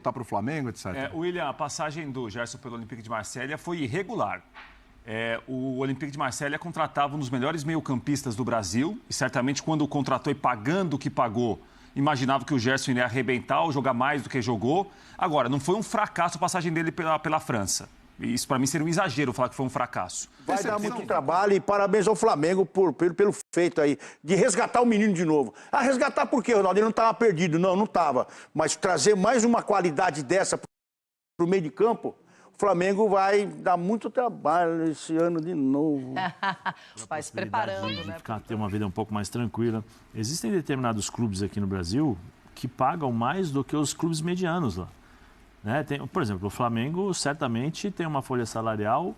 para o Flamengo, etc. William, a passagem do Gerson pelo Olympique de Marselha foi irregular. O Olympique de Marselha contratava um dos melhores meio-campistas do Brasil e certamente quando o contratou e pagando o que pagou, imaginava que o Gerson iria arrebentar ou jogar mais do que jogou. Agora, não foi um fracasso a passagem dele pela França. Isso, para mim, seria um exagero falar que foi um fracasso. Vai dar muito trabalho e parabéns ao Flamengo pelo feito aí, de resgatar o menino de novo. Ah, resgatar por quê, Ronaldo? Ele não estava perdido. Não, não estava. Mas trazer mais uma qualidade dessa para o meio de campo, o Flamengo vai dar muito trabalho esse ano de novo. Vai se preparando, né? Ter uma vida um pouco mais tranquila. Existem determinados clubes aqui no Brasil que pagam mais do que os clubes medianos lá. Né? Por exemplo, o Flamengo certamente tem uma folha salarial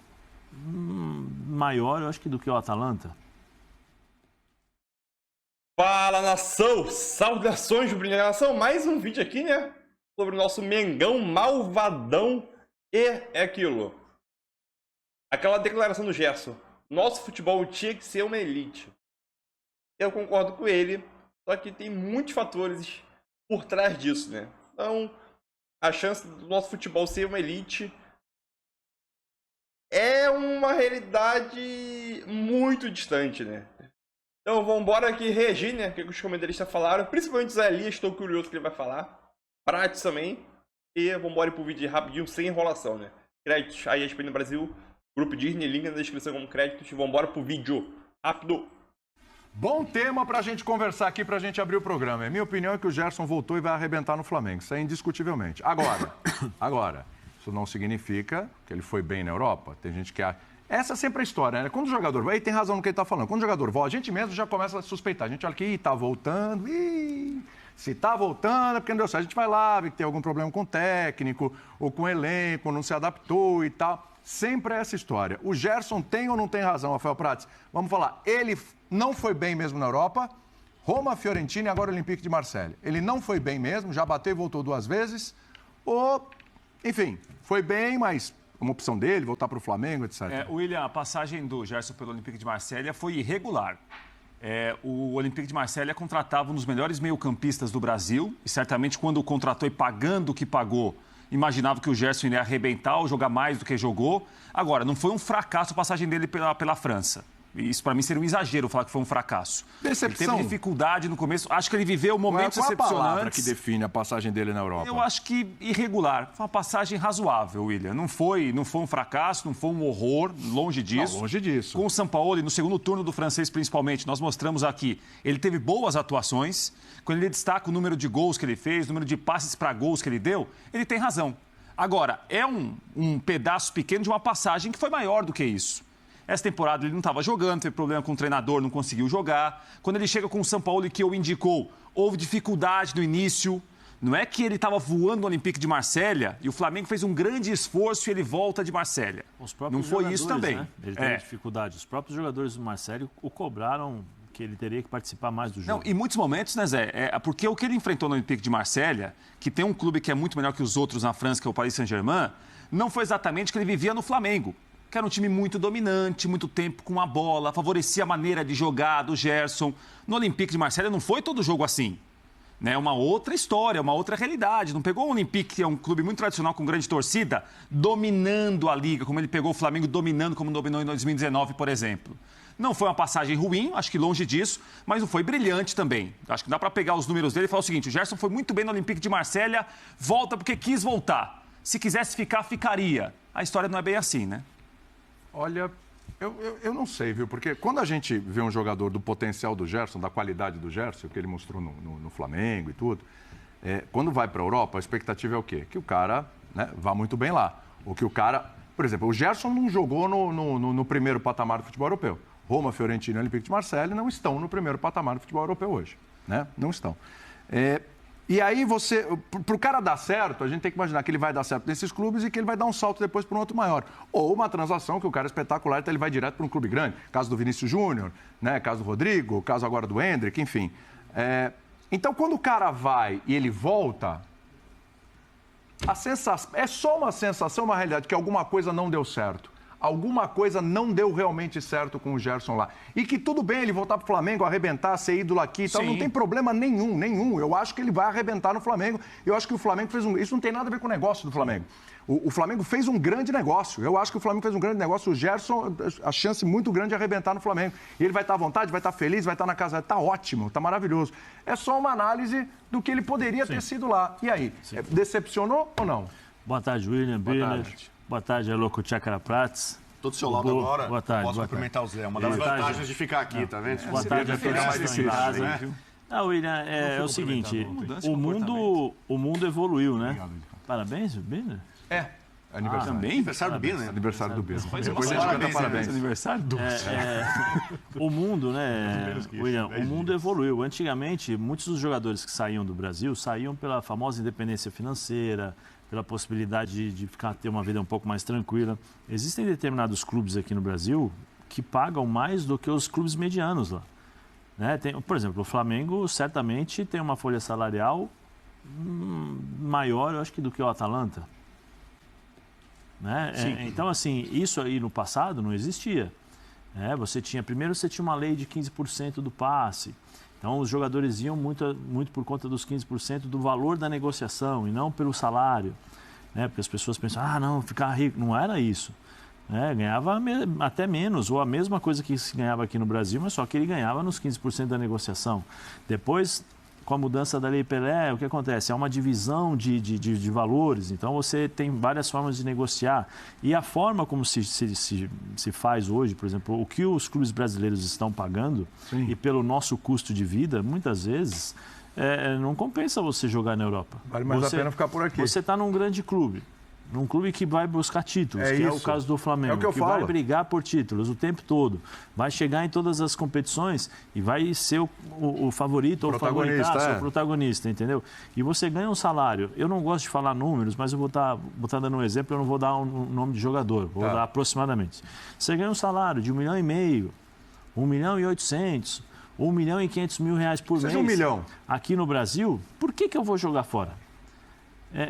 maior, eu acho que do que o Atalanta. Fala, nação! Saudações, brilhante nação! Mais um vídeo aqui, né? Sobre o nosso Mengão malvadão. E é aquilo. Aquela declaração do Gerson. Nosso futebol tinha que ser uma elite. Eu concordo com ele, só que tem muitos fatores por trás disso, né? Então, a chance do nosso futebol ser uma elite é uma realidade muito distante, né? Então vamos embora aqui reagir, né? O que os comentaristas falaram. Principalmente o Zé Elias, estou curioso o que ele vai falar. Prates também. E vamos embora pro vídeo rapidinho, sem enrolação, né? Créditos aí, ESPN no Brasil. Grupo Disney, link na descrição como créditos. E vamos embora pro vídeo. Rápido. Bom tema para a gente conversar aqui, para a gente abrir o programa. Minha opinião é que o Gerson voltou e vai arrebentar no Flamengo. Isso é indiscutivelmente. Agora, isso não significa que ele foi bem na Europa. Tem gente que... Essa é sempre a história, né? Quando o jogador... Aí tem razão no que ele está falando. Quando o jogador volta, a gente mesmo já começa a suspeitar. A gente olha que tá voltando... Se tá voltando é porque não deu certo. A gente vai lá, vê que tem algum problema com o técnico, ou com o elenco, não se adaptou e tal. Sempre é essa história. O Gerson tem ou não tem razão, Rafael Prates? Vamos falar. Ele não foi bem mesmo na Europa. Roma, Fiorentina e agora o Olympique de Marselha. Ele não foi bem mesmo, já bateu e voltou 2 vezes. Enfim, foi bem, mas uma opção dele, voltar para o Flamengo, etc. William, a passagem do Gerson pelo Olympique de Marselha foi irregular. O Olympique de Marselha contratava um dos melhores meio-campistas do Brasil e certamente quando o contratou e pagando o que pagou, imaginava que o Gerson iria arrebentar ou jogar mais do que jogou. Agora, não foi um fracasso a passagem dele pela França. Isso, para mim, seria um exagero falar que foi um fracasso. Decepção. Ele teve dificuldade no começo. Acho que ele viveu momentos decepcionantes. Qual é a palavra que define a passagem dele na Europa? Eu acho que irregular. Foi uma passagem razoável, William. Não foi um fracasso, não foi um horror, longe disso. Não, longe disso. Com o Sampaoli, no segundo turno do francês, principalmente, nós mostramos aqui, ele teve boas atuações. Quando ele destaca o número de gols que ele fez, o número de passes para gols que ele deu, ele tem razão. Agora, é um pedaço pequeno de uma passagem que foi maior do que isso. Essa temporada ele não estava jogando, teve problema com o treinador, não conseguiu jogar. Quando ele chega com o Sampaoli, que eu indicou, houve dificuldade no início. Não é que ele estava voando no Olympique de Marselha e o Flamengo fez um grande esforço e ele volta de Marselha. Não foi isso também. Né? Ele teve dificuldade. Os próprios jogadores do Marselha o cobraram que ele teria que participar mais do jogo. Não, em muitos momentos, né, Zé? Porque o que ele enfrentou no Olympique de Marselha, que tem um clube que é muito melhor que os outros na França, que é o Paris Saint-Germain, não foi exatamente o que ele vivia no Flamengo. Que era um time muito dominante, muito tempo com a bola, favorecia a maneira de jogar do Gerson. No Olympique de Marselha não foi todo jogo assim. É uma outra história, uma outra realidade. Não pegou o Olympique, que é um clube muito tradicional, com grande torcida, dominando a liga, como ele pegou o Flamengo dominando, como dominou em 2019, por exemplo. Não foi uma passagem ruim, acho que longe disso, mas não foi brilhante também. Acho que dá para pegar os números dele e falar o seguinte, o Gerson foi muito bem no Olympique de Marselha, volta porque quis voltar. Se quisesse ficar, ficaria. A história não é bem assim, né? Olha, eu não sei, viu? Porque quando a gente vê um jogador do potencial do Gerson, da qualidade do Gerson, que ele mostrou no Flamengo e tudo, quando vai para a Europa, a expectativa é o quê? Que o cara, né, vá muito bem lá. Ou que o cara... Por exemplo, o Gerson não jogou no primeiro patamar do futebol europeu. Roma, Fiorentina e Olympique de Marselha não estão no primeiro patamar do futebol europeu hoje, né? Não estão. E aí para o cara dar certo, a gente tem que imaginar que ele vai dar certo nesses clubes e que ele vai dar um salto depois para um outro maior. Ou uma transação que o cara é espetacular, então ele vai direto para um clube grande. Caso do Vinícius Júnior, né? Caso do Rodrigo, caso agora do Endrick, enfim. Então, quando o cara vai e ele volta, a sensação, é só uma sensação, uma realidade, que alguma coisa não deu certo. alguma coisa não deu realmente certo com o Gerson lá. E que tudo bem ele voltar pro Flamengo, arrebentar, ser ídolo aqui e tal, não tem problema nenhum. Eu acho que ele vai arrebentar no Flamengo. Eu acho que o Flamengo fez isso não tem nada a ver com o negócio do Flamengo. O Flamengo fez um grande negócio. Eu acho que o Flamengo fez um grande negócio. O Gerson, a chance muito grande de arrebentar no Flamengo. E ele vai estar à vontade, vai estar feliz, vai estar na casa. Está ótimo, está maravilhoso. É só uma análise do que ele poderia ter sido lá. E aí, decepcionou ou não? Boa tarde, William Birner. Boa tarde, Aloco Chakra Prats. Tô do seu lado agora. Boa tarde. Posso cumprimentar o Zé. Uma das vantagens de ficar aqui, tá vendo? Boa tarde, mais difícil, né? William, é o seguinte, o mundo evoluiu, né? Parabéns, Birner? Aniversário. Também? Aniversário do Bino, né? Aniversário do Bino. Depois a gente canta parabéns. Aniversário do O mundo, né, William, o mundo evoluiu. Antigamente, muitos dos jogadores que saíam do Brasil saíam pela famosa independência financeira, pela possibilidade de ter uma vida um pouco mais tranquila. Existem determinados clubes aqui no Brasil que pagam mais do que os clubes medianos lá. Né? Por exemplo, o Flamengo certamente tem uma folha salarial maior, eu acho que do que o Atalanta. Né? Então, assim, isso aí no passado não existia. Primeiro você tinha uma lei de 15% do passe. Então, os jogadores iam muito por conta dos 15% do valor da negociação e não pelo salário. Né? Porque as pessoas pensam, não, ficar rico. Não era isso. Ganhava até menos, ou a mesma coisa que se ganhava aqui no Brasil, mas só que ele ganhava nos 15% da negociação. Depois, com a mudança da Lei Pelé, o que acontece? É uma divisão de valores, então você tem várias formas de negociar. E a forma como se faz hoje, por exemplo, o que os clubes brasileiros estão pagando, e pelo nosso custo de vida, muitas vezes, não compensa você jogar na Europa. Vale mais a pena ficar por aqui. Você está num grande clube. Num clube que vai buscar títulos, que é o caso do Flamengo, que vai brigar por títulos o tempo todo, vai chegar em todas as competições e vai ser o favorito ou o protagonista, entendeu? E você ganha um salário. Eu não gosto de falar números, mas eu vou estar dando um exemplo, eu não vou dar um nome de jogador, vou dar aproximadamente. Você ganha um salário de 1,5 milhão, 1.800.000, 1.500.000 reais por mês. 1 milhão. Aqui no Brasil, por que eu vou jogar fora?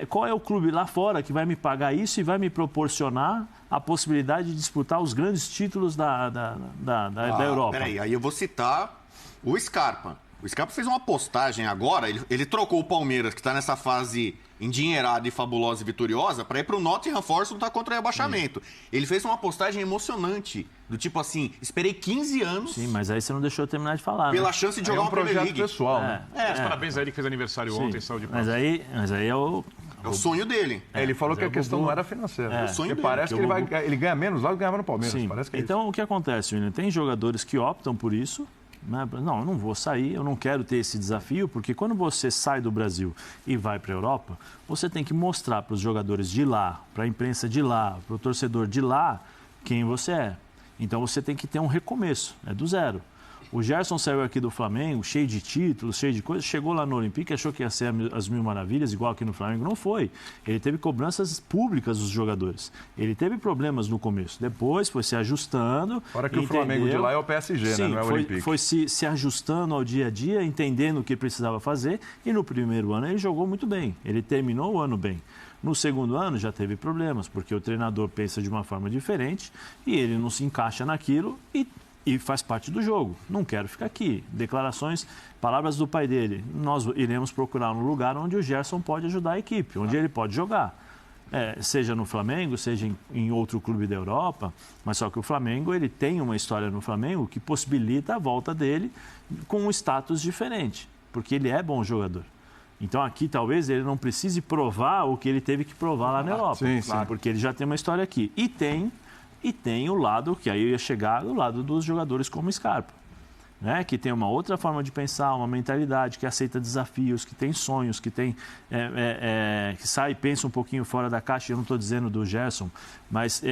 Qual é o clube lá fora que vai me pagar isso e vai me proporcionar a possibilidade de disputar os grandes títulos da Europa? Peraí, aí eu vou citar o Scarpa. O Scarpa fez uma postagem agora, ele trocou o Palmeiras, que está nessa fase endinheirada e fabulosa e vitoriosa, para ir para o Nottingham Forest lutar contra o rebaixamento. Ele fez uma postagem emocionante, do tipo assim, esperei 15 anos... Sim, mas aí você não deixou eu terminar de falar, pela né? chance de jogar uma Premier League. Pessoal, Mas parabéns a ele que fez aniversário ontem, saúde. Mas aí é o... É o sonho dele. Ele falou que a questão não era financeira. É o sonho dele. Parece que ele ganha menos lá do que ganhava no Palmeiras. Sim. Parece que Então, o que acontece, William? Tem jogadores que optam por isso. Né? Não, eu não vou sair, eu não quero ter esse desafio, porque quando você sai do Brasil e vai para a Europa, você tem que mostrar para os jogadores de lá, para a imprensa de lá, para o torcedor de lá, quem você é. Então, você tem que ter um recomeço, do zero. O Gerson saiu aqui do Flamengo, cheio de títulos, cheio de coisas, chegou lá no Olympique, achou que ia ser as mil maravilhas, igual aqui no Flamengo. Não foi. Ele teve cobranças públicas dos jogadores. Ele teve problemas no começo. Depois foi se ajustando. Fora que o Flamengo de lá é o PSG, Sim, né? Não é o Olympique. Foi se ajustando ao dia a dia, entendendo o que precisava fazer. E no primeiro ano ele jogou muito bem. Ele terminou o ano bem. No segundo ano já teve problemas, porque o treinador pensa de uma forma diferente e ele não se encaixa naquilo e faz parte do jogo. Não quero ficar aqui. Declarações, palavras do pai dele. Nós iremos procurar um lugar onde o Gerson pode ajudar a equipe, onde ele pode jogar. Seja no Flamengo, seja em outro clube da Europa, mas só que o Flamengo ele tem uma história no Flamengo que possibilita a volta dele com um status diferente, porque ele é bom jogador. Então aqui talvez ele não precise provar o que ele teve que provar lá na Europa, porque ele já tem uma história aqui. E tem o lado, que aí eu ia chegar, o lado dos jogadores como Scarpa, né? Que tem uma outra forma de pensar, uma mentalidade, que aceita desafios, que tem sonhos, que tem que sai e pensa um pouquinho fora da caixa. Eu não estou dizendo do Gerson, mas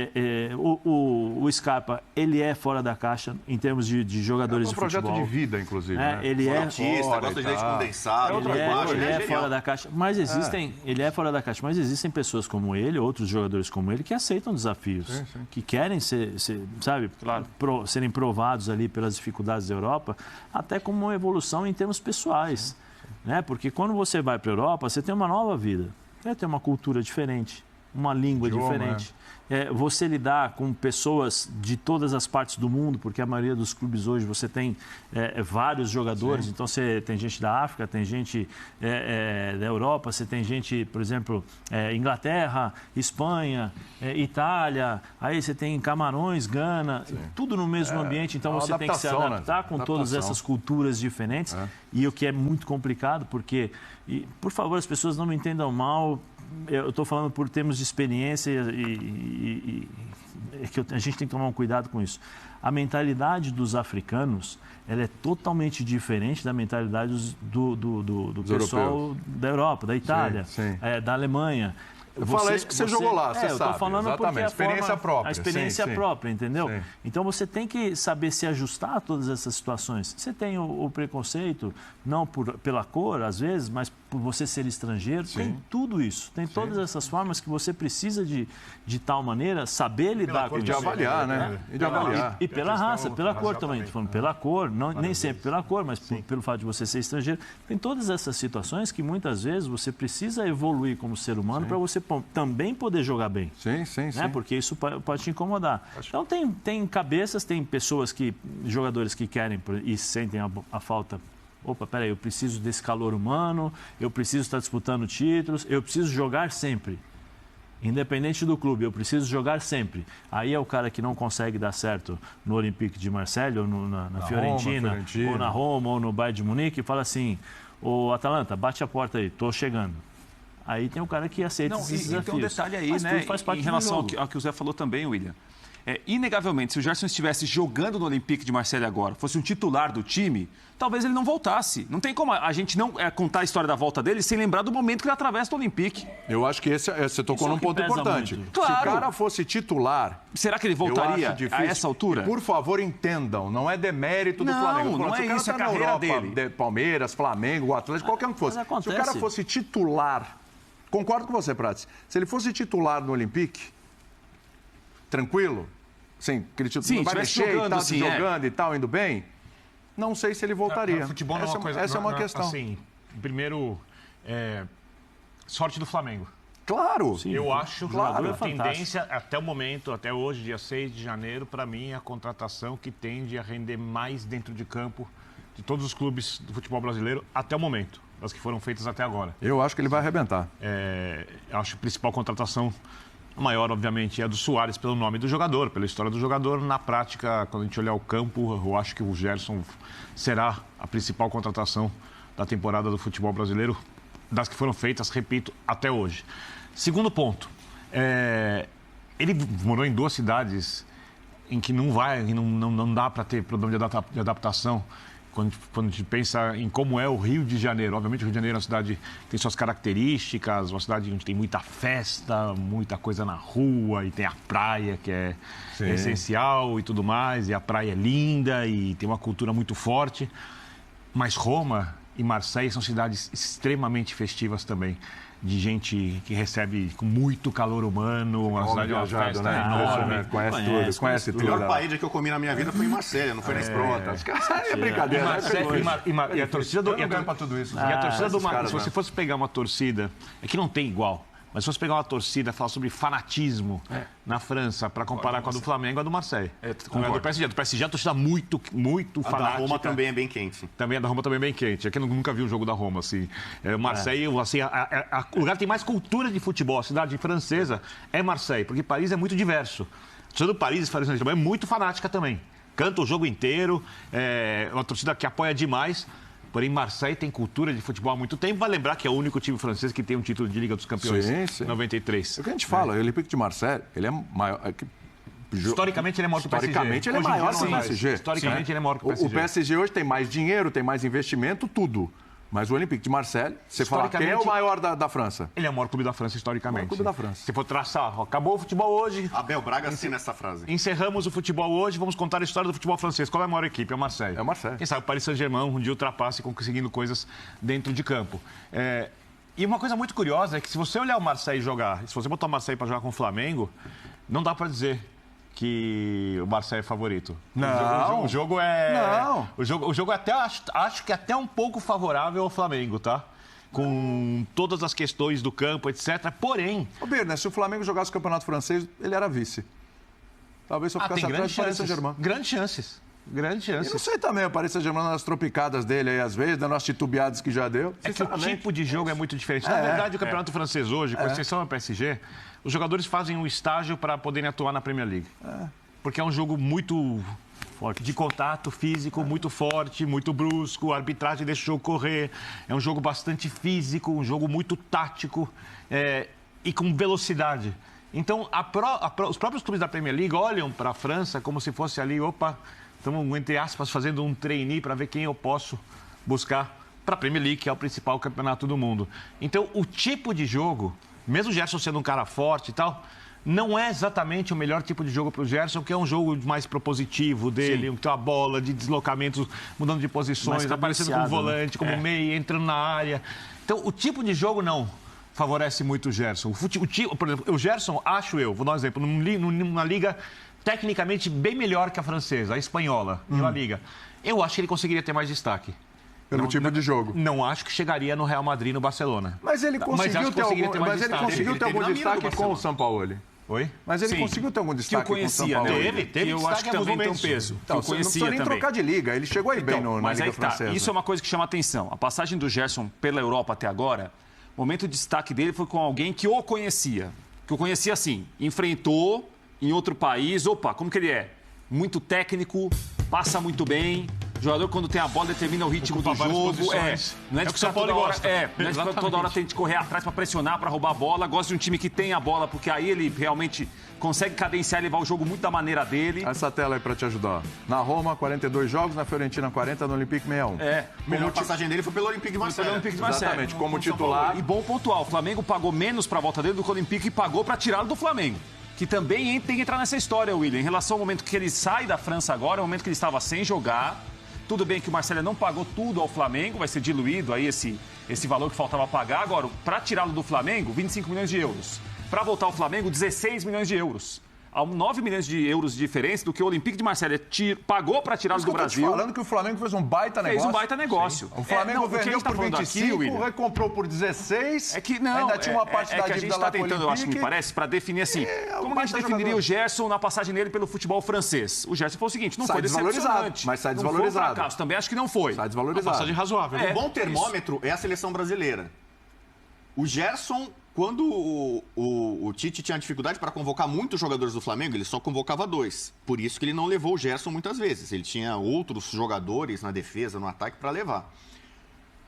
o Scarpa, ele é fora da caixa em termos de jogadores de futebol. É um projeto de vida, inclusive, né? Ele gosta de leite condensado. Ele é fora da caixa, mas ele é fora da caixa, mas existem pessoas como ele, outros jogadores como ele, que aceitam desafios, que querem serem provados ali pelas dificuldades da Europa, até como uma evolução em termos pessoais, né? Porque quando você vai para a Europa, você tem uma nova vida, tem uma cultura diferente, uma língua Idioma, diferente. Você lidar com pessoas de todas as partes do mundo, porque a maioria dos clubes hoje você tem vários jogadores, então você tem gente da África, tem gente da Europa, você tem gente, por exemplo, Inglaterra, Espanha, Itália, aí você tem Camarões, Gana, tudo no mesmo ambiente, então você tem que se adaptar com todas essas culturas diferentes, e o que é muito complicado, porque, por favor, as pessoas não me entendam mal, eu estou falando por termos de experiência e que a gente tem que tomar um cuidado com isso. A mentalidade dos africanos ela é totalmente diferente da mentalidade do pessoal europeus. Da Europa, da Itália, Sim. Da Alemanha. Eu falo isso que você jogou lá, você eu sabe. estou falando Exatamente. porque Experiência própria. A experiência Sim, sim. própria, entendeu? Sim. Então você tem que saber se ajustar a todas essas situações. Você tem o preconceito, não pela cor, às vezes, mas por você ser estrangeiro. Sim. Tem tudo isso. Tem todas essas formas que você precisa de tal maneira saber lidar com isso. De avaliar, né? E de avaliar. E pela raça, pela cor também. Exatamente. Estou falando pela cor, nem sempre pela cor, mas pelo fato de você ser estrangeiro. Tem todas essas situações que muitas vezes você precisa evoluir como ser humano para você também poder jogar bem. Sim, sim, Né? sim. Porque isso pode te incomodar. Então tem cabeças, tem pessoas jogadores que querem e sentem a falta. Opa, peraí, eu preciso desse calor humano, eu preciso estar disputando títulos, eu preciso jogar sempre. Independente do clube, eu preciso jogar sempre. Aí é o cara que não consegue dar certo no Olympique de Marseille, ou na Fiorentina, ou na Roma, ou no Bayern de Munique, e fala assim, ô Atalanta, bate a porta aí, tô chegando. Aí tem o cara que aceita esses desafios. Tem um detalhe aí, Mas né? tudo faz parte em relação do jogo. ao que o Zé falou também, William. Inegavelmente, se o Gerson estivesse jogando no Olympique de Marseille agora, fosse um titular do time, talvez ele não voltasse. Não tem como a gente não contar a história da volta dele sem lembrar do momento que ele atravessa do Olympique. Eu acho que você tocou Isso é num o que ponto pesa importante. muito. Se o Claro. cara fosse titular, Será que ele eu voltaria acho difícil. a essa altura? E, por favor, entendam, não é demérito do Não, Flamengo. não Se é o cara isso, é tá a na carreira Europa, dele. Palmeiras, Flamengo, Atlético, qualquer um que fosse. Mas Se o acontece. cara fosse titular, concordo com você, Prates. Se ele fosse titular no Olympique, tranquilo, sim, aquele título Sim, não vai tivesse mexer jogando, e tal, sim, jogando e tal, indo bem, não sei se ele voltaria. Futebol não é uma coisa. Essa é uma não, questão. Assim, primeiro, sorte do Flamengo. Claro. Eu acho que claro, a é fantástico. tendência, até o momento, até hoje, dia 6 de janeiro, para mim, é a contratação que tende a render mais dentro de campo de todos os clubes do futebol brasileiro até o momento, das que foram feitas até agora. Eu acho que ele vai arrebentar. Eu acho que a principal contratação, a maior, obviamente, é a do Suárez, pelo nome do jogador, pela história do jogador. Na prática, quando a gente olhar o campo, eu acho que o Gerson será a principal contratação da temporada do futebol brasileiro, das que foram feitas, repito, até hoje. Segundo ponto, ele morou em duas cidades em que não dá para ter problema de adaptação. Quando a gente pensa em como é o Rio de Janeiro. Obviamente, o Rio de Janeiro é uma cidade que tem suas características, uma cidade onde tem muita festa, muita coisa na rua, e tem a praia, que é essencial e tudo mais, e a praia é linda e tem uma cultura muito forte. Mas Roma e Marseille são cidades extremamente festivas também, de gente que recebe com muito calor humano, uma cidade, uma festa enorme. Conhece O tudo. melhor paella que eu comi na minha vida foi em Marselha, não foi na Espanha. Os caras é brincadeira, né? E a torcida do. Eu não ganho pra tudo isso. E a torcida do esses caras, se você né? fosse pegar uma torcida, é que não tem igual, mas se fosse pegar uma torcida e falar sobre fanatismo na França, para comparar com a do Flamengo, a do Marseille. Com a do PSG. A do PSG é uma torcida muito, muito A da fanática. Roma também é bem quente. Também a da Roma também é bem quente. É que eu nunca vi um jogo da Roma, assim. Marseille, assim, o lugar que tem mais cultura de futebol, a cidade francesa, é Marseille, porque Paris é muito diverso. A torcida do Paris é muito fanática também. Canta o jogo inteiro, é uma torcida que apoia demais. Porém, Marseille tem cultura de futebol há muito tempo. Vai lembrar que é o único time francês que tem um título de Liga dos Campeões em 93. É o que a gente fala, o Olympique de Marseille, ele é maior... Historicamente, ele é maior que o PSG. Historicamente, ele é Hoje em dia, maior não que o é mais. PSG. Historicamente, Sim. ele é maior que o PSG. O PSG hoje tem mais dinheiro, tem mais investimento, tudo. Mas o Olympique de Marseille, você fala, quem é o maior da França? Ele é o maior clube da França, historicamente. O maior clube da França. Se for traçar, ó, acabou o futebol hoje, Abel Braga assina essa frase. encerramos o futebol hoje, vamos contar a história do futebol francês. Qual é a maior equipe? É o Marseille. É o Marseille. Quem sabe o Paris Saint-Germain um dia ultrapasse conseguindo coisas dentro de campo. E uma coisa muito curiosa é que se você olhar o Marseille jogar, se você botar o Marseille para jogar com o Flamengo, não dá para dizer que o Marseille é favorito. Não. O jogo é... Não. O jogo até acho que até um pouco favorável ao Flamengo, tá? com todas as questões do campo, etc. Porém... Ô, Birner, se o Flamengo jogasse o Campeonato Francês, ele era vice. Talvez só ficasse atrás do Paris Saint-Germain. Grandes chances. Grandes E chances. não sei também, o Paris Saint-Germain nas tropicadas dele aí, às vezes, dando as titubeadas que já deu. É que o tipo de jogo é muito diferente. Na verdade, o Campeonato Francês hoje, com exceção do PSG, os jogadores fazem um estágio para poderem atuar na Premier League. Porque é um jogo muito forte, de contato físico, muito forte, muito brusco, a arbitragem deixa o jogo correr. É um jogo bastante físico, um jogo muito tático e com velocidade. Então, os próprios clubes da Premier League olham para a França como se fosse ali, opa, estamos, entre aspas, fazendo um trainee para ver quem eu posso buscar para a Premier League, que é o principal campeonato do mundo. Então, o tipo de jogo, mesmo o Gerson sendo um cara forte e tal, não é exatamente o melhor tipo de jogo para o Gerson, que é um jogo mais propositivo dele, com a bola, de deslocamentos, mudando de posições, aparecendo como volante, como meia, entrando na área. Então, o tipo de jogo não favorece muito o Gerson. Por exemplo, o Gerson, acho eu, vou dar um exemplo, numa liga tecnicamente bem melhor que a francesa, a espanhola, La Liga, eu acho que ele conseguiria ter mais destaque. Pelo tipo de jogo. Não acho que chegaria no Real Madrid, no Barcelona. Mas ele conseguiu ter algum destaque com o Sampaoli. Oi? Mas ele conseguiu ter algum destaque que eu conhecia, com o Sampaoli. Teve eu acho que também tem um peso. Então, eu você não conhecia precisa nem também. trocar de liga. Ele chegou aí bem na Mas Liga aí que tá. Francesa. Isso é uma coisa que chama atenção. A passagem do Gerson pela Europa até agora, o momento de destaque dele foi com alguém que o conhecia. Que o conhecia assim, enfrentou em outro país. Opa, como que ele é? Muito técnico, passa muito bem. O jogador, quando tem a bola, determina o ritmo do jogo. Não é de o que o São Paulo gosta. Não é de toda hora tem que correr atrás para pressionar, para roubar a bola. Gosta de um time que tem a bola, porque aí ele realmente consegue cadenciar e levar o jogo muito da maneira dele. Essa tela aí para te ajudar. Na Roma, 42 jogos, na Fiorentina, 40, no Olympique, 61. A melhor passagem dele foi pelo Olympique de Marseille. Exatamente, como titular. E bom pontual, o Flamengo pagou menos para a volta dele do que o Olympique e pagou para tirá-lo do Flamengo. Que também tem que entrar nessa história, William. Em relação ao momento que ele sai da França agora, é o momento que ele estava sem jogar. Tudo bem que o Marcelo não pagou tudo ao Flamengo, vai ser diluído aí esse valor que faltava pagar. Agora, para tirá-lo do Flamengo, 25 milhões de euros. Para voltar ao Flamengo, 16 milhões de euros. Há 9 milhões de euros de diferença do que o Olympique de Marseille pagou para tirá-lo do Brasil. Eu tô te falando que o Flamengo fez um baita negócio. Fez um baita negócio. Sim. O Flamengo vendeu por 25, recomprou por 16. É que não, ainda tinha uma parte da que a gente está tentando, eu acho que me parece, para definir assim. Como a gente definiria o Gerson na passagem dele pelo futebol francês? O Gerson foi o seguinte, não foi decepcionante. Mas sai desvalorizado. Não foi um fracasso, também acho que não foi. Sai desvalorizado. Uma passagem razoável. Um bom termômetro é a seleção brasileira. O Gerson, quando o Tite tinha dificuldade para convocar muitos jogadores do Flamengo, ele só convocava 2. Por isso que ele não levou o Gerson muitas vezes. Ele tinha outros jogadores na defesa, no ataque para levar.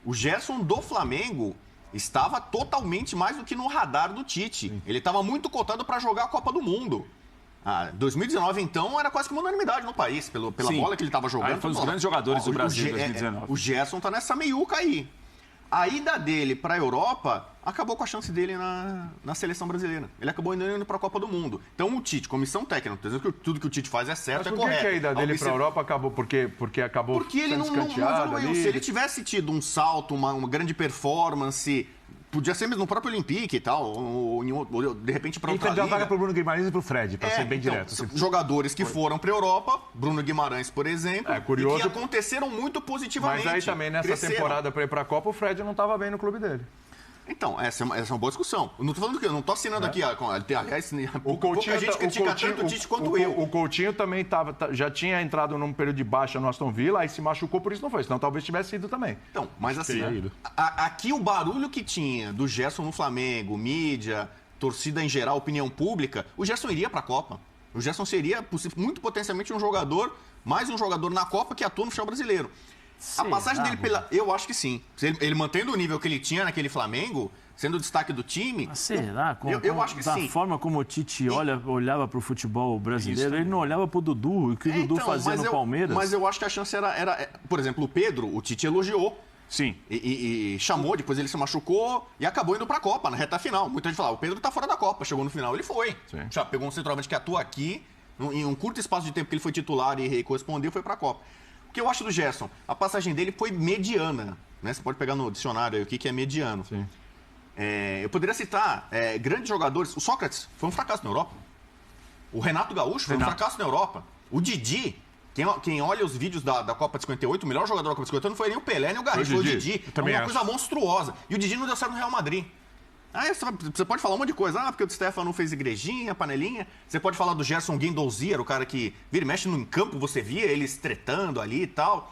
O Gerson do Flamengo estava totalmente mais do que no radar do Tite. Sim. Ele estava muito cotado para jogar a Copa do Mundo. 2019, então, era quase que uma unanimidade no país, pela bola que ele estava jogando. Foi um dos grandes jogadores do Brasil em 2019. O Gerson está nessa meiuca aí. A ida dele para a Europa acabou com a chance dele na seleção brasileira. Ele acabou indo para a Copa do Mundo. Então, o Tite, comissão técnica, não dizendo que tudo que o Tite faz é certo, mas é correto. Por que a ida dele para a Europa acabou? Porque acabou Porque ele não evoluiu. Se ele tivesse tido um salto, uma grande performance, podia ser mesmo no próprio Olympique e tal, ou de repente para outra liga. Ele perdeu a vaga para o Bruno Guimarães e para o Fred, para ser bem direto. Jogadores que foram para a Europa, Bruno Guimarães, por exemplo, curioso, e que aconteceram muito positivamente. Mas aí também, nessa temporada para ir para a Copa, o Fred não estava bem no clube dele. Então, essa é uma boa discussão. Eu não estou falando que eu não estou assinando aqui. Aliás, o Coutinho, a gente critica tanto o Tite quanto eu. O Coutinho também já tinha entrado num período de baixa no Aston Villa, aí se machucou, por isso não foi. Senão talvez tivesse ido também. Então, mas assim, aqui o barulho que tinha do Gerson no Flamengo, mídia, torcida em geral, opinião pública, o Gerson iria para a Copa. O Gerson seria muito potencialmente mais um jogador na Copa que atua no futebol brasileiro. A passagem dele eu acho que sim. Ele mantendo o nível que ele tinha naquele Flamengo, sendo o destaque do time... Será? Eu acho que sim. Da forma como o Tite olhava para o futebol brasileiro, ele não olhava para o Dudu, o que o Dudu fazia no Palmeiras. Mas eu acho que a chance era... Por exemplo, o Pedro, o Tite elogiou. Sim. E chamou, depois ele se machucou e acabou indo para a Copa, na reta final. Muita gente falava, o Pedro tá fora da Copa. Chegou no final, ele foi. Já pegou um centroavante que atua aqui, em um curto espaço de tempo que ele foi titular e correspondeu, foi para a Copa. O que eu acho do Gerson? A passagem dele foi mediana. Né? Você pode pegar no dicionário aí o que é mediano. Sim. Eu poderia citar grandes jogadores. O Sócrates foi um fracasso na Europa. O Renato Gaúcho foi um fracasso na Europa. O Didi Quem olha os vídeos da Copa de 58, o melhor jogador da Copa de 58 não foi nem o Pelé, nem o Garrincha, foi o Didi. também uma acho. coisa monstruosa. E o Didi não deu certo no Real Madrid. Aí você pode falar um monte de coisa. Porque o Di Stefano fez igrejinha, panelinha. Você pode falar do Gerson Guendouzi, era o cara que vira e mexe no campo, você via eles tretando ali e tal.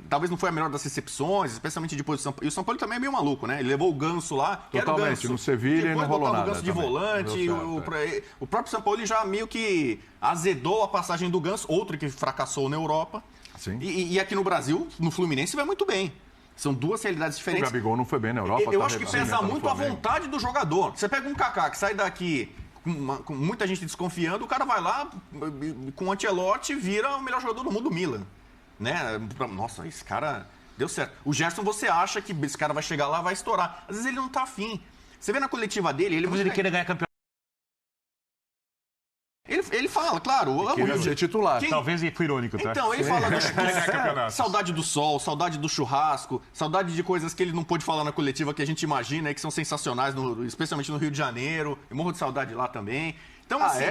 Talvez não foi a melhor das recepções, especialmente depois do São Paulo. E o São Paulo também é meio maluco, né? Ele levou o Ganso lá, que era o Totalmente, Ganso. no Sevilha e não rolou nada o Ganso de também. volante, Não deu certo, o próprio São Paulo já meio que azedou a passagem do Ganso, outro que fracassou na Europa. Sim. E aqui no Brasil, no Fluminense, vai muito bem. São duas realidades O diferentes. Gabigol não foi bem na Europa. Eu tá acho que arrebentando pesa no muito a Flamengo. vontade do jogador. Você pega um Kaká que sai daqui com muita gente desconfiando, o cara vai lá com o Ancelotti, vira o melhor jogador do mundo, Milan. Né? Nossa, esse cara deu certo. O Gerson, você acha que esse cara vai chegar lá, vai estourar. Às vezes ele não tá afim. Você vê na coletiva dele, Talvez ele queira ganhar campeonato. ele fala, claro, eu amo o Queria Rio ser titular. Talvez ele foi irônico, tá? Então, ele fala campeonatos. saudade do sol, saudade do churrasco, saudade de coisas que ele não pôde falar na coletiva que a gente imagina e que são sensacionais, especialmente no Rio de Janeiro. Eu morro de saudade lá também. Então, assim,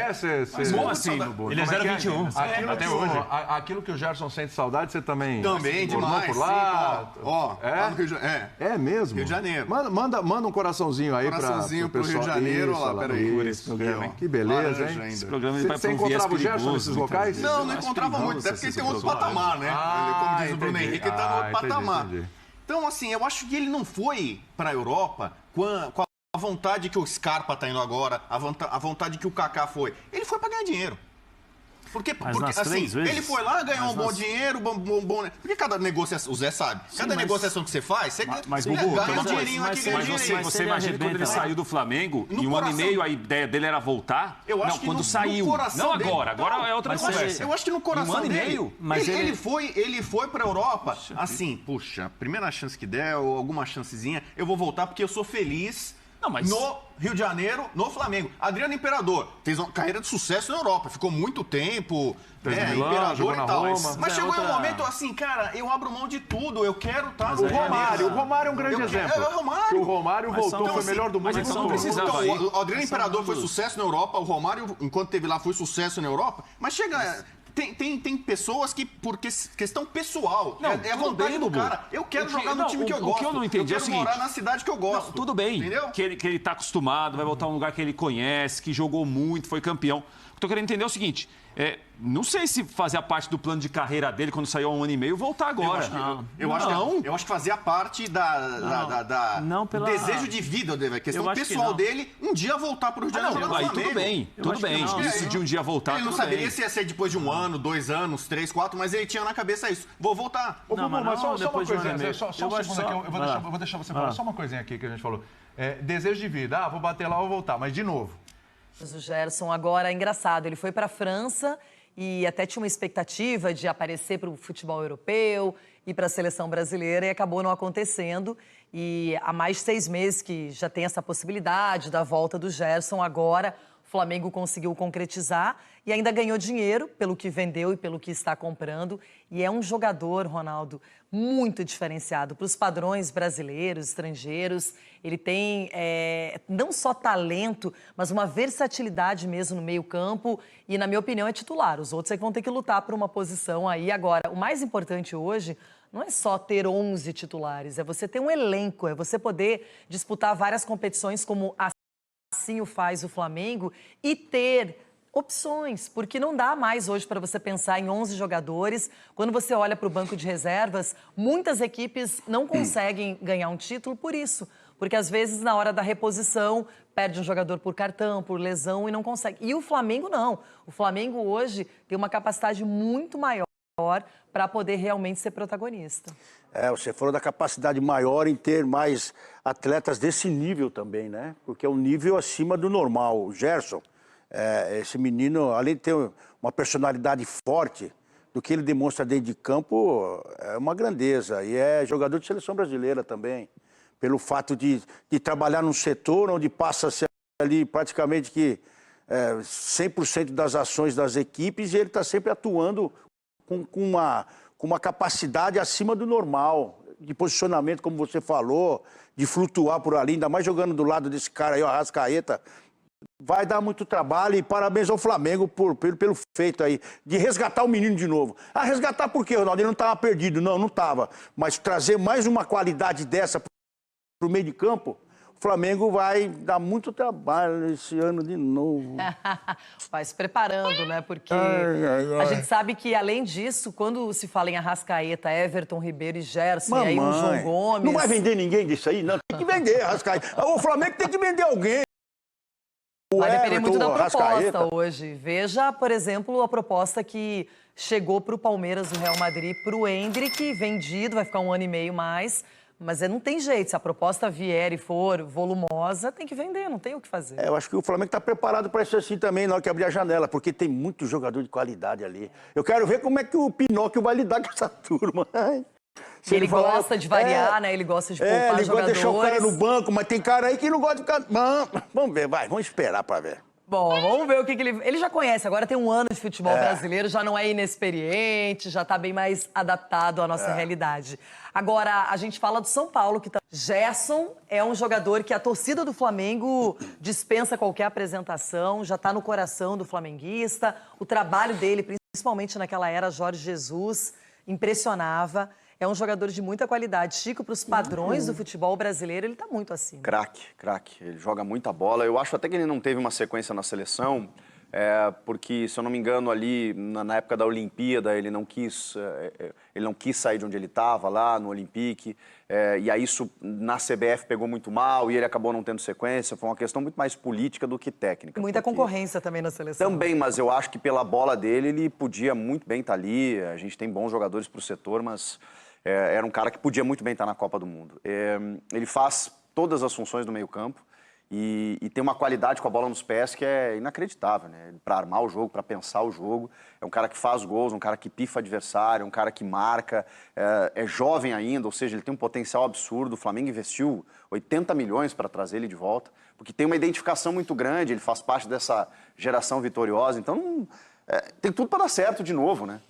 Mas como assim, no Ele é 0,21. Até hoje. Aquilo que o Gerson sente saudade, você também... também morou demais. por lá? Sim, lá no Rio de Janeiro. É mesmo? Rio de Janeiro. Manda um coraçãozinho aí Coraçãozinho pro pro Rio pessoal. de Janeiro. Isso, Olha lá, peraí. isso, programa, hein? Que beleza, Laranja hein? ainda. Esse programa ele vai Você pra um viés encontrava o Gerson perigoso, nesses muitas locais? vezes. Não encontrava muito, até porque ele tem outro patamar, né? Como diz o Bruno entendi. Henrique, ele tá no outro Entendi, patamar. entendi. Então, assim, eu acho que ele não foi pra Europa com a vontade que o Scarpa tá indo agora, a vontade que o Kaká foi. Ele foi pra ganhar dinheiro. Porque nas assim, 3 vezes? ele foi lá, ganhou um bom dinheiro, bom. Porque cada negociação, o Zé sabe, cada negociação que você faz, você Mas, ganha Bubu, um dinheirinho aqui, ganha um mas dinheirinho. você imagina quando ele saiu do Flamengo No e um ano e coração- meio a ideia dele era voltar? Eu acho não, que quando no saiu. coração Não dele- agora, agora Não, é outra mas conversa. Eu acho que no coração Um ano e dele, meio? Mas ele foi pra Europa, assim, puxa, primeira chance que der, ou alguma chancezinha, eu vou voltar porque eu sou feliz Não, mas- no Rio de Janeiro, no Flamengo. Adriano Imperador fez uma carreira de sucesso na Europa, ficou muito tempo, Fez no Milão, Imperador jogou e na tal. Roma. Mas É chegou em um outra- momento assim, cara, eu abro mão de tudo, eu quero estar no O Romário é um grande exemplo. É o Romário. Que o Romário Mas voltou, são- foi o melhor do mundo. mas e então voltou. precisava Então, aí. o Adriano Imperador foi sucesso na Europa, o Romário, enquanto esteve lá, foi sucesso na Europa, mas chega... Tem pessoas que, por questão pessoal, Não, é a tudo vontade bem, do Bubu. cara. Eu quero O que- jogar no não, time que eu o gosto. que eu não entendi é o quero seguinte- morar na cidade que eu gosto. Não, tudo bem, Entendeu? que ele tá acostumado, vai voltar a um lugar que ele conhece, que jogou muito, foi campeão. O que eu tô querendo entender é o seguinte, não sei se fazia parte do plano de carreira dele quando saiu há um ano e meio, voltar agora. Eu acho que fazia parte Não, pela- do desejo de vida dele, a questão Eu acho que pessoal não. dele, um dia voltar para o Rio de Janeiro jogar no Aí Flamengo. tudo bem, Eu tudo acho que bem. não. Isso de um dia voltar, Ele não tudo saberia bem. se ia ser depois de 1 ano, 2 anos, 3, 4, mas ele tinha na cabeça isso. Vou voltar. Ô, Não, Bubu, mas mas não só uma depois de um ano coisinha, e meio. só um Eu segundo acho aqui, só- eu vou deixar você falar. Só uma coisinha aqui que a gente falou. Desejo de vida, vou bater lá, vou voltar, mas de novo. Mas o Gerson agora é engraçado. Ele foi para a França e até tinha uma expectativa de aparecer para o futebol europeu e para a seleção brasileira e acabou não acontecendo. E há mais de 6 meses que já tem essa possibilidade da volta do Gerson. Agora o Flamengo conseguiu concretizar e ainda ganhou dinheiro pelo que vendeu e pelo que está comprando. E é um jogador, Ronaldo, muito diferenciado para os padrões brasileiros, estrangeiros. Ele tem não só talento, mas uma versatilidade mesmo no meio-campo. E, na minha opinião, é titular. Os outros é que vão ter que lutar por uma posição aí. Agora, o mais importante hoje não é só ter 11 titulares, é você ter um elenco, é você poder disputar várias competições como assim o faz o Flamengo e ter opções, porque não dá mais hoje para você pensar em 11 jogadores. Quando você olha para o banco de reservas, muitas equipes não conseguem ganhar um título por isso. Porque às vezes na hora da reposição perde um jogador por cartão, por lesão e não consegue. E o Flamengo não. O Flamengo hoje tem uma capacidade muito maior para poder realmente ser protagonista. Você falou da capacidade maior em ter mais atletas desse nível também, né? Porque é um nível acima do normal. O Gerson, esse menino, além de ter uma personalidade forte, do que ele demonstra dentro de campo, é uma grandeza. E é jogador de seleção brasileira também. Pelo fato de trabalhar num setor onde passa a ser ali praticamente que 100% das ações das equipes e ele está sempre atuando com uma capacidade acima do normal, de posicionamento, como você falou, de flutuar por ali, ainda mais jogando do lado desse cara aí, o Arrascaeta, vai dar muito trabalho e parabéns ao Flamengo pelo feito aí, de resgatar o menino de novo. Ah, resgatar por quê, Ronaldo? Ele não estava perdido, não estava. Mas trazer mais uma qualidade dessa para o meio de campo, o Flamengo vai dar muito trabalho esse ano de novo. Vai se preparando, né? Porque a gente sabe que, além disso, quando se fala em Arrascaeta, Everton, Ribeiro e Gerson, e aí o João Gomes... Não vai vender ninguém disso aí, não. Tem que vender Arrascaeta. O Flamengo tem que vender alguém. Vai depender muito da proposta hoje. Veja, por exemplo, a proposta que chegou para o Palmeiras do Real Madrid, para o Endrick, vendido, vai ficar 1 ano e meio mais... Mas não tem jeito, se a proposta vier e for volumosa, tem que vender, não tem o que fazer. Eu acho que o Flamengo está preparado para isso assim também, na hora que abrir a janela, porque tem muito jogador de qualidade ali. Eu quero ver como é que o Pinóquio vai lidar com essa turma. Ele gosta de variar, né? Ele gosta de poupar jogadores. Ele gosta de deixar o cara no banco, mas tem cara aí que não gosta de ficar... Vamos ver, vamos esperar para ver. Bom, vamos ver o que ele... Ele já conhece, agora tem 1 ano de futebol brasileiro, já não é inexperiente, já está bem mais adaptado à nossa realidade. Agora, a gente fala do São Paulo, que tá... Gerson é um jogador que a torcida do Flamengo dispensa qualquer apresentação, já está no coração do flamenguista. O trabalho dele, principalmente naquela era Jorge Jesus, impressionava. É um jogador de muita qualidade. Chico, para os padrões do futebol brasileiro, ele está muito acima. Craque. Ele joga muita bola. Eu acho até que ele não teve uma sequência na seleção, porque, se eu não me engano, ali na época da Olimpíada, ele não quis sair de onde ele estava, lá no Olympique. E aí isso na CBF pegou muito mal e ele acabou não tendo sequência. Foi uma questão muito mais política do que técnica. Muita concorrência também na seleção. Também, mas eu acho que pela bola dele, ele podia muito bem estar ali. A gente tem bons jogadores para o setor, mas... era um cara que podia muito bem estar na Copa do Mundo. Ele faz todas as funções do meio-campo e tem uma qualidade com a bola nos pés que é inacreditável, né? Para armar o jogo, para pensar o jogo. É um cara que faz gols, um cara que pifa adversário, um cara que marca. É jovem ainda, ou seja, ele tem um potencial absurdo. O Flamengo investiu 80 milhões para trazer ele de volta, porque tem uma identificação muito grande, ele faz parte dessa geração vitoriosa. Então, tem tudo para dar certo de novo, né?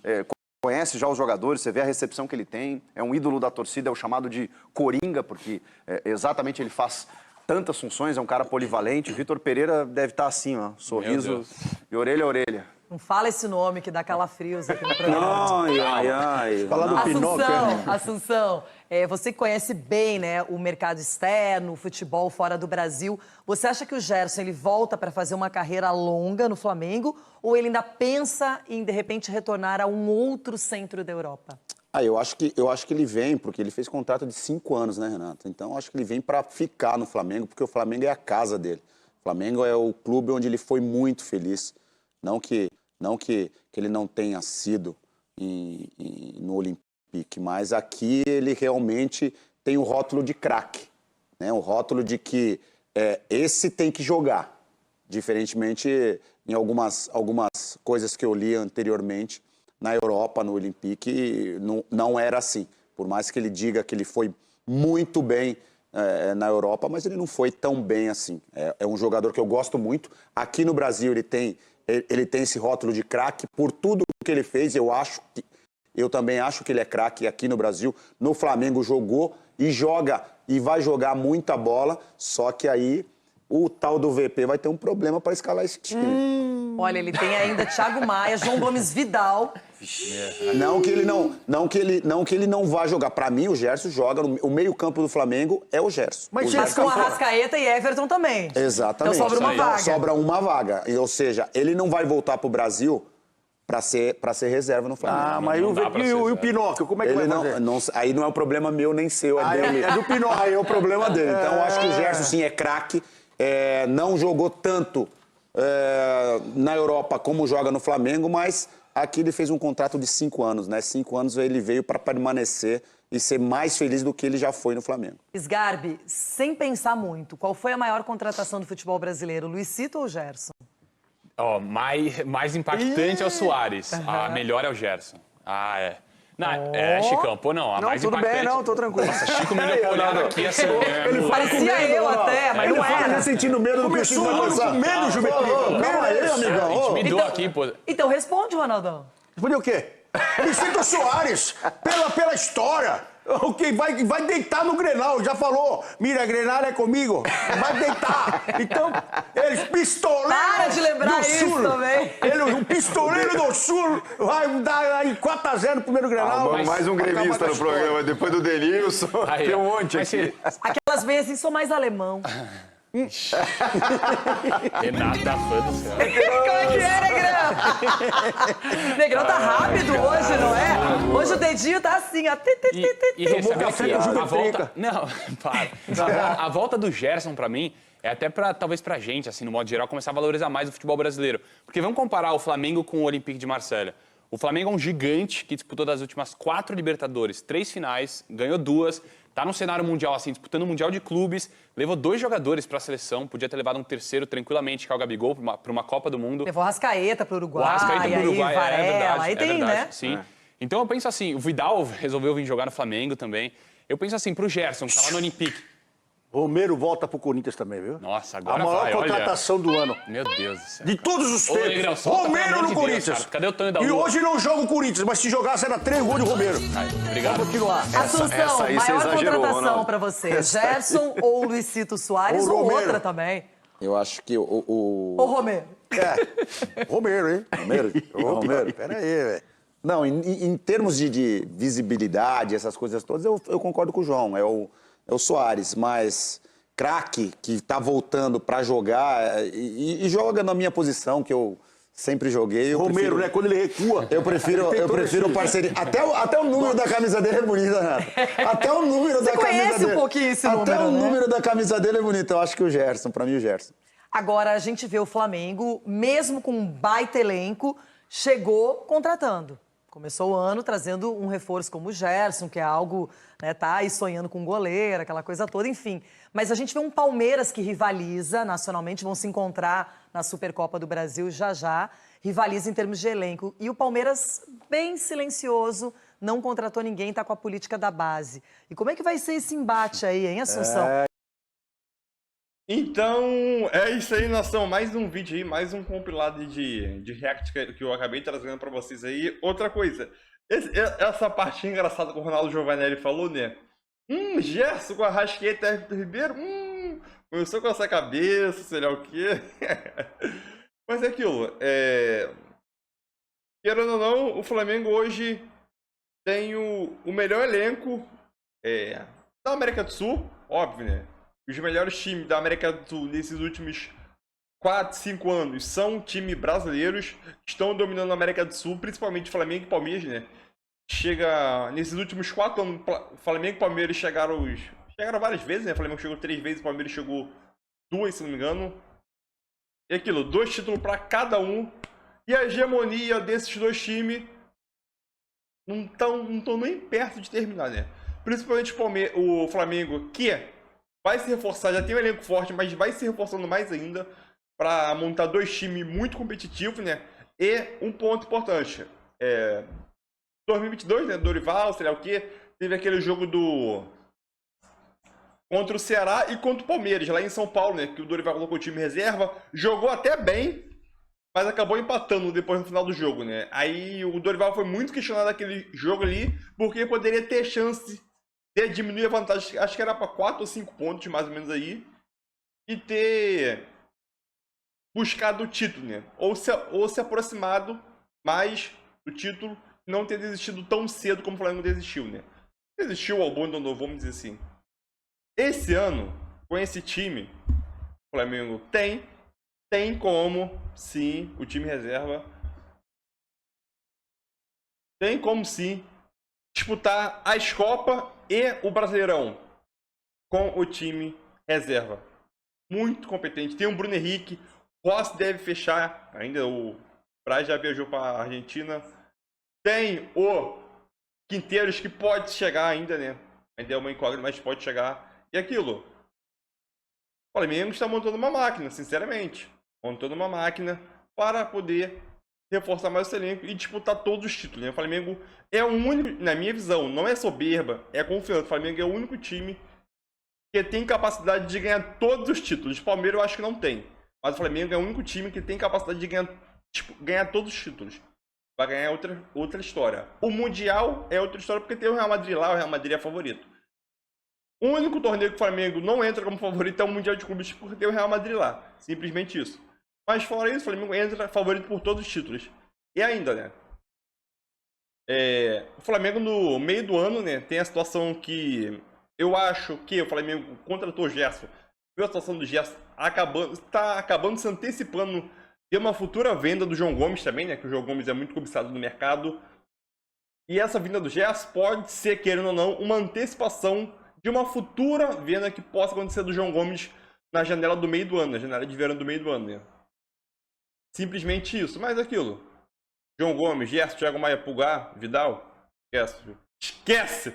Conhece já os jogadores, você vê a recepção que ele tem, é um ídolo da torcida, é o chamado de Coringa, porque exatamente ele faz tantas funções, é um cara polivalente. O Vitor Pereira deve estar assim, ó, sorriso de orelha a orelha. Não fala esse nome que dá calafrios aqui no programa. Ai. Fala do Pinóquio. Assunção, você que conhece bem, né, o mercado externo, o futebol fora do Brasil, você acha que o Gerson ele volta para fazer uma carreira longa no Flamengo ou ele ainda pensa em, de repente, retornar a um outro centro da Europa? Eu acho que ele vem, porque ele fez contrato de 5 anos, né, Renato? Então, eu acho que ele vem para ficar no Flamengo, porque o Flamengo é a casa dele. O Flamengo é o clube onde ele foi muito feliz. Não que ele não tenha sido no Olympique, mas aqui ele realmente tem o rótulo de craque, né? O rótulo de que esse tem que jogar, diferentemente em algumas coisas que eu li anteriormente na Europa, no Olympique, não era assim. Por mais que ele diga que ele foi muito bem na Europa, mas ele não foi tão bem assim. É um jogador que eu gosto muito. Aqui no Brasil ele tem esse rótulo de craque por tudo que ele fez. Eu também acho que ele é craque aqui no Brasil. No Flamengo jogou e joga e vai jogar muita bola, só que aí o tal do VP vai ter um problema para escalar esse time. Olha, ele tem ainda Thiago Maia, João Gomes Vidal. Não que ele não vá jogar. Para mim, o Gerson joga. O meio-campo do Flamengo é o Gerson. Mas com Arrascaeta e Everton também. Exatamente. Então sobra uma vaga. Sobra uma vaga. Ou seja, ele não vai voltar pro Brasil para ser reserva no Flamengo. Mas e o Pinóquio, como é que vai fazer? Aí não é um problema meu nem seu, é dele. É do Pinóquio. Aí é o problema dele. Então, eu acho que o Gerson, sim, é craque. Não jogou tanto na Europa como joga no Flamengo, mas aqui ele fez um contrato de 5 anos, né? 5 anos ele veio para permanecer e ser mais feliz do que ele já foi no Flamengo. Sgarbi, sem pensar muito, qual foi a maior contratação do futebol brasileiro, Luizito ou Gerson? Mais impactante é o Soares. A melhor é o Gerson. Chicão, não. Não, tudo bem, não, tô tranquilo. Nossa, Chico me olhando aqui assim. Ele parecia eu até, mas não era. Ele sentindo medo do que o Chico vai passar. Medo, Juventude. Calma aí, amigão. Intimidou aqui, pô. Então responde, Ronaldão. Responde o quê? Luizito Soares, pela história. Ok, vai deitar no Grenal, já falou. Mira, Grenal é comigo. Vai deitar. Então, eles pistoleiros Para de lembrar do isso Sul. também. O pistoleiro do Sul vai dar aí 4-0 no primeiro Grenal. Vamos mais um gremista no programa. Depois do Denilson, Aí, tem um monte mas aqui. Aquelas veias assim, sou mais alemão. Renata, fã do céu. Como é que é, Negrão? Negrão tá rápido hoje, não é? Hoje o dedinho tá assim, ó. E receber café aqui com Juba a volta... Trica. Não, para. A volta do Gerson, pra mim, é até talvez pra gente, assim, no modo geral, começar a valorizar mais o futebol brasileiro. Porque vamos comparar o Flamengo com o Olympique de Marselha. O Flamengo é um gigante que disputou das últimas 4 Libertadores, 3 finais, ganhou 2, tá no cenário mundial, assim, disputando o Mundial de Clubes, levou 2 jogadores pra seleção, podia ter levado um terceiro tranquilamente, que é o Gabigol, pra uma Copa do Mundo. Levou o Rascaeta pro Uruguai. O Arrascaeta pro Uruguai, aí, Varela, é verdade. aí tem, verdade, né? Sim. Então eu penso assim, o Vidal resolveu vir jogar no Flamengo também. Eu penso assim, pro Gerson, que tá lá no Olympique. Romero volta pro Corinthians também, viu? Nossa, A agora maior vai, contratação do ano. olha. Meu Deus do céu. De todos os Ô, Negrão, tempos. solta, pelo Romero amor no de Deus, Corinthians. cara. Cadê o Tonho da E Lua? hoje não joga o Corinthians, mas se jogar será 3 gols de Romero. Obrigado. Vamos continuar. Assunção, essa aí você maior exagerou, contratação Ronaldo. pra você. Gerson ou Luizito Soares Ou ou Romero. outra também. Eu acho que Ou Romero. Romero, hein? Romero, pera aí, velho. Não, em termos de visibilidade, essas coisas todas, eu concordo com o João. É o Soares, mas craque que tá voltando pra jogar e joga na minha posição, que eu sempre joguei. Romero, né? Quando ele recua. Eu prefiro parceria. Até o número da camisa dele é bonito, Renato. Até o número da camisa conhece dele. um pouquinho esse Até número, o né? número da camisa dele é bonito. Eu acho que o Gerson, pra mim o Gerson. Agora, a gente vê o Flamengo, mesmo com um baita elenco, chegou contratando. Começou o ano trazendo um reforço como o Gerson, que é algo, né, tá aí sonhando com goleiro, aquela coisa toda, enfim. Mas a gente vê um Palmeiras que rivaliza nacionalmente, vão se encontrar na Supercopa do Brasil já, rivaliza em termos de elenco. E o Palmeiras, bem silencioso, não contratou ninguém, tá com a política da base. E como é que vai ser esse embate aí, hein, Assunção? Então, é isso aí, nação. Mais um vídeo aí, mais um compilado de react que eu acabei trazendo pra vocês aí. Outra coisa, essa parte engraçada que o Ronaldo Giovanelli falou, né? Gerson com a Rascaeta e Everton Ribeiro, começou com essa cabeça, sei lá o quê. Mas é aquilo, querendo ou não, o Flamengo hoje tem o melhor elenco da América do Sul, óbvio, né? Os melhores times da América do Sul nesses últimos 4, 5 anos são times brasileiros que estão dominando a América do Sul, principalmente Flamengo e Palmeiras, né? Nesses últimos 4 anos, Flamengo e Palmeiras chegaram várias vezes, né? O Flamengo chegou 3 vezes, o Palmeiras chegou 2, se não me engano. E aquilo, 2 títulos para cada um. E a hegemonia desses 2 times não estão nem perto de terminar, né? Principalmente o Flamengo, que vai se reforçar, já tem um elenco forte, mas vai se reforçando mais ainda para montar 2 times muito competitivos, né? E um ponto importante, 2022, né? Dorival, sei lá o quê, teve aquele jogo contra o Ceará e contra o Palmeiras, lá em São Paulo, né? Que o Dorival colocou o time reserva, jogou até bem, mas acabou empatando depois no final do jogo, né? Aí o Dorival foi muito questionado naquele jogo ali, porque poderia ter chance de diminuir a vantagem, acho que era para 4 ou 5 pontos, mais ou menos aí, e ter buscado o título, né? Ou se aproximado mais do título, não ter desistido tão cedo como o Flamengo desistiu, né? Desistiu ao abandonou, vamos dizer assim. Esse ano, com esse time, o Flamengo tem como, sim, o time reserva, tem como, sim, disputar as Copas e o Brasileirão com o time reserva. Muito competente. Tem o Bruno Henrique, Rossi deve fechar, ainda o Braz já viajou para a Argentina. Tem o Quinteiros, que pode chegar ainda, né? Ainda é uma incógnita, mas pode chegar. E aquilo, o Flamengo está montando uma máquina, sinceramente. Montando uma máquina para poder reforçar mais o elenco e disputar todos os títulos, né? O Flamengo é o único, na minha visão, não é soberba, é confiança. O Flamengo é o único time que tem capacidade de ganhar todos os títulos. O Palmeiras eu acho que não tem. Mas o Flamengo é o único time que tem capacidade de ganhar todos os títulos. vai ganhar outra história. O Mundial é outra história porque tem o Real Madrid lá, o Real Madrid é favorito. O único torneio que o Flamengo não entra como favorito é o Mundial de Clubes porque tem o Real Madrid lá. Simplesmente isso. Mas fora isso, o Flamengo entra favorito por todos os títulos. E ainda, né? O Flamengo no meio do ano, né, tem a situação que eu acho que o Flamengo contratou o Gerson. Viu a situação do Gerson está acabando se antecipando de uma futura venda do João Gomes também, né? Que o João Gomes é muito cobiçado no mercado. E essa vinda do Gerson pode ser, querendo ou não, uma antecipação de uma futura venda que possa acontecer do João Gomes na janela do meio do ano, na janela de verão do meio do ano, né? Simplesmente isso. Mas aquilo. João Gomes, Gerson, Thiago Maia, Pulgar, Vidal. Esquece.